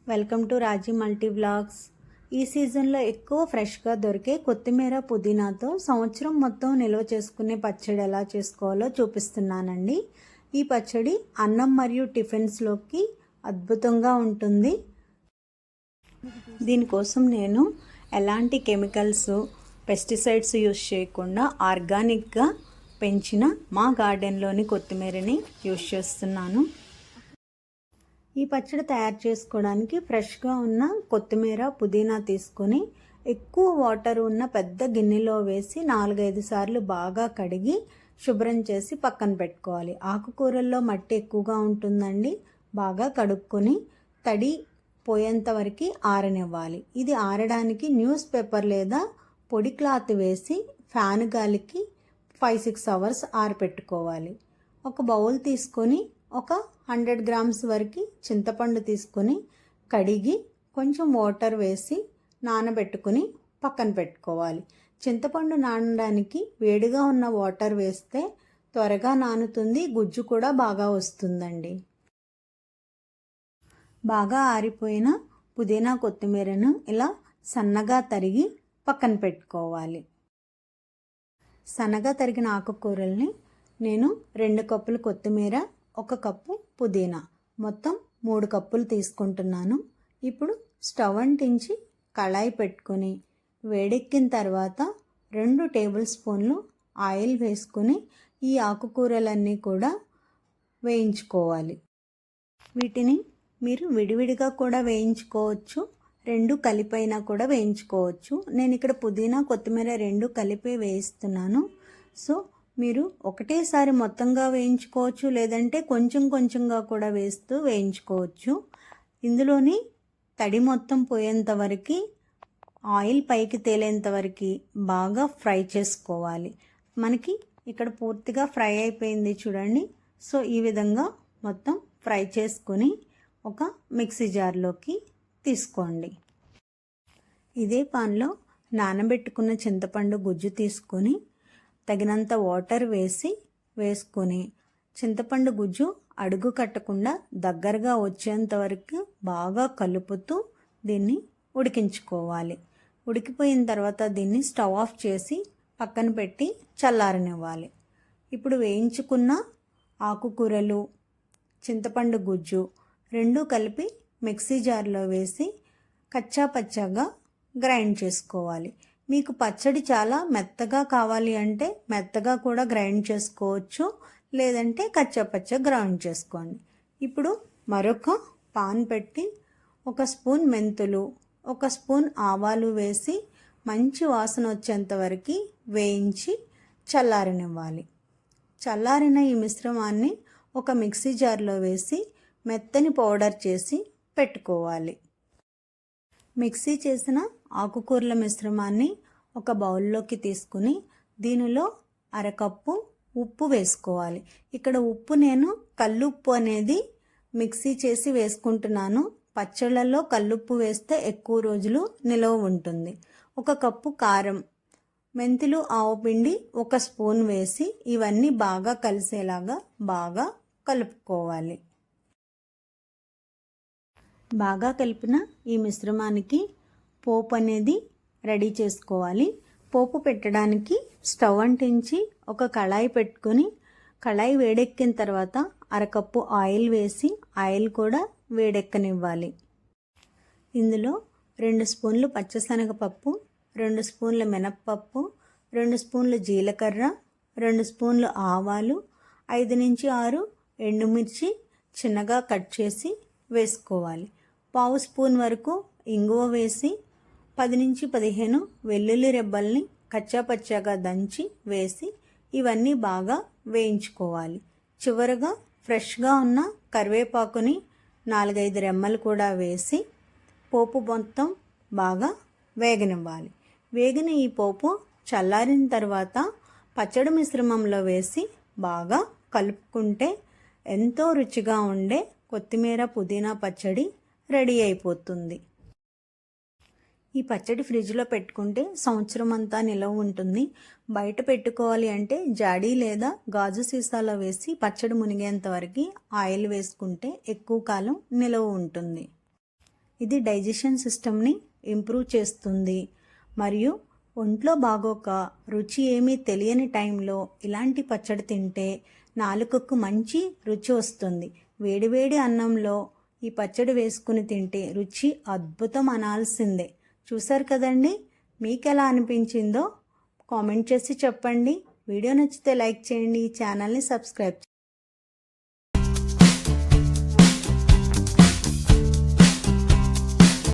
Welcome to Raji multi vlogs. ఈ సీజన్లో ఎక్కువ ఫ్రెష్గా దొరికే కొత్తిమీర పుదీనాతో సంవత్సరం మొత్తం నిల్వ చేసుకునే పచ్చడి ఎలా చేసుకోవాలో చూపిస్తున్నానండి. ఈ పచ్చడి అన్నం మరియు టిఫిన్స్లోకి అద్భుతంగా ఉంటుంది. దీనికోసం నేను ఎలాంటి కెమికల్స్ పెస్టిసైడ్స్ యూస్ చేయకుండా ఆర్గానిక్గా పెంచిన మా గార్డెన్లోని కొత్తిమీరని యూస్ చేస్తున్నాను. ఈ పచ్చడి తయారు చేసుకోవడానికి ఫ్రెష్గా ఉన్న కొత్తిమీర పుదీనా తీసుకొని ఎక్కువ వాటర్ ఉన్న పెద్ద గిన్నెలో వేసి 4-5 సార్లు బాగా కడిగి శుభ్రం చేసి పక్కన పెట్టుకోవాలి. ఆకుకూరల్లో మట్టి ఎక్కువగా ఉంటుందండి. బాగా కడుక్కొని తడి పోయేంత వరకు ఆరనివ్వాలి. ఇది ఆరడానికి న్యూస్ పేపర్ లేదా పొడి క్లాత్ వేసి ఫ్యాన్ గాలికి 5-6 అవర్స్ ఆరపెట్టుకోవాలి. ఒక బౌల్ తీసుకొని ఒక 100 గ్రామ్స్ వరకు చింతపండు తీసుకొని కడిగి కొంచెం వాటర్ వేసి నానబెట్టుకుని పక్కన పెట్టుకోవాలి. చింతపండు నానడానికి వేడిగా ఉన్న వాటర్ వేస్తే త్వరగా నానుతుంది, గుజ్జు కూడా బాగా వస్తుందండి. బాగా ఆరిపోయిన పుదీనా కొత్తిమీరను ఇలా సన్నగా తరిగి పక్కన పెట్టుకోవాలి. సన్నగా తరిగిన ఆకుకూరల్ని నేను 2 కప్పులు కొత్తిమీర, 1 కప్పు పుదీనా, మొత్తం 3 కప్పులు తీసుకుంటున్నాను. ఇప్పుడు స్టవ్ అంటించి కళాయి పెట్టుకొని వేడెక్కిన తర్వాత 2 టేబుల్ స్పూన్లు ఆయిల్ వేసుకొని ఈ ఆకుకూరలన్నీ కూడా వేయించుకోవాలి. వీటిని మీరు విడివిడిగా కూడా వేయించుకోవచ్చు, 2 కలిపైనా కూడా వేయించుకోవచ్చు. నేను ఇక్కడ పుదీనా కొత్తిమీర 2 కలిపి వేయిస్తున్నాను. సో మీరు ఒకటేసారి మొత్తంగా వేయించుకోవచ్చు, లేదంటే కొంచెం కొంచెంగా కూడా వేస్తూ వేయించుకోవచ్చు. ఇందులోని తడి మొత్తం పోయేంత వరకు, ఆయిల్ పైకి తేలేంత వరకు బాగా ఫ్రై చేసుకోవాలి. మనకి ఇక్కడ పూర్తిగా ఫ్రై అయిపోయింది చూడండి. సో ఈ విధంగా మొత్తం ఫ్రై చేసుకొని ఒక మిక్సీ జార్లోకి తీసుకోండి. ఇదే పాన్లో నానబెట్టుకున్న చింతపండు గుజ్జు తీసుకొని తగినంత వాటర్ వేసుకొని చింతపండు గుజ్జు అడుగు కట్టకుండా దగ్గరగా వచ్చేంత వరకు బాగా కలుపుతూ దీన్ని ఉడికించుకోవాలి. ఉడికిపోయిన తర్వాత దీన్ని స్టవ్ ఆఫ్ చేసి పక్కన పెట్టి చల్లారనివ్వాలి. ఇప్పుడు వేయించుకున్న ఆకుకూరలు, చింతపండు గుజ్జు 2 కలిపి మిక్సీ జార్లో వేసి కచ్చా పచ్చాగా గ్రైండ్ చేసుకోవాలి. మీకు పచ్చడి చాలా మెత్తగా కావాలి అంటే మెత్తగా కూడా గ్రైండ్ చేసుకోవచ్చు, లేదంటే కచ్చాపచ్చ గ్రైండ్ చేసుకోండి. ఇప్పుడు మరొక పాన్ పెట్టి 1 స్పూన్ మెంతులు, 1 స్పూన్ ఆవాలు వేసి మంచి వాసన వచ్చేంత వరకు వేయించి చల్లారనివ్వాలి. చల్లారిన ఈ మిశ్రమాన్ని ఒక మిక్సీ జార్లో వేసి మెత్తని పౌడర్ చేసి పెట్టుకోవాలి. మిక్సీ చేసిన ఆకుకూరల మిశ్రమాన్ని ఒక బౌల్లోకి తీసుకుని దీనిలో 1/2 కప్పు ఉప్పు వేసుకోవాలి. ఇక్కడ ఉప్పు నేను కల్లుప్పు అనేది మిక్సీ చేసి వేసుకుంటున్నాను. పచ్చళ్ళల్లో కల్లుప్పు వేస్తే ఎక్కువ రోజులు నిలవ ఉంటుంది. 1 కప్పు కారం, మెంతులు, ఆవపిండి 1 స్పూన్ వేసి ఇవన్నీ బాగా కలిసేలాగా బాగా కలుపుకోవాలి. బాగా కలిపిన ఈ మిశ్రమానికి పోపు అనేది రెడీ చేసుకోవాలి. పోపు పెట్టడానికి స్టవ్ అంటించి ఒక కళాయి పెట్టుకొని కళాయి వేడెక్కిన తర్వాత 1/2 కప్పు ఆయిల్ వేసి ఆయిల్ కూడా వేడెక్కనివ్వాలి. ఇందులో 2 స్పూన్లు పచ్చశనగపప్పు, 2 స్పూన్ల మినప్పప్పు, 2 స్పూన్ల జీలకర్ర, 2 స్పూన్లు ఆవాలు, 5-6 ఎండుమిర్చి చిన్నగా కట్ చేసి వేసుకోవాలి. 1/2 స్పూన్ వరకు ఇంగువ వేసి 10-15 వెల్లుల్లి రెబ్బల్ని కచ్చాపచ్చాగా దంచి వేసి ఇవన్నీ బాగా వేయించుకోవాలి. చివరగా ఫ్రెష్గా ఉన్న కరివేపాకుని 4-5 రెమ్మలు కూడా వేసి పోపు మొత్తం బాగా వేగనివ్వాలి. వేగిన ఈ పోపు చల్లారిన తర్వాత పచ్చడి మిశ్రమంలో వేసి బాగా కలుపుకుంటే ఎంతో రుచిగా ఉండే కొత్తిమీర పుదీనా పచ్చడి రెడీ అయిపోతుంది. ఈ పచ్చడి ఫ్రిడ్జ్లో పెట్టుకుంటే సంవత్సరం అంతా నిలవ ఉంటుంది. బయట పెట్టుకోవాలి అంటే జాడీ లేదా గాజు సీసాలో వేసి పచ్చడి మునిగేంత వరకు ఆయిల్ వేసుకుంటే ఎక్కువ కాలం నిలవ ఉంటుంది. ఇది డైజెషన్ సిస్టమ్ని ఇంప్రూవ్ చేస్తుంది. మరియు ఒంట్లో బాగోక రుచి ఏమీ తెలియని టైంలో ఇలాంటి పచ్చడి తింటే నాలుకకు మంచి రుచి వస్తుంది. వేడివేడి అన్నంలో ఈ పచ్చడి వేసుకుని తింటే రుచి అద్భుతం అనాల్సిందే. చూసారు కదండి, మీకు ఎలా అనిపించిందో కామెంట్ చేసి చెప్పండి. వీడియో నచ్చితే లైక్ చేయండి, ఛానల్ని సబ్స్క్రైబ్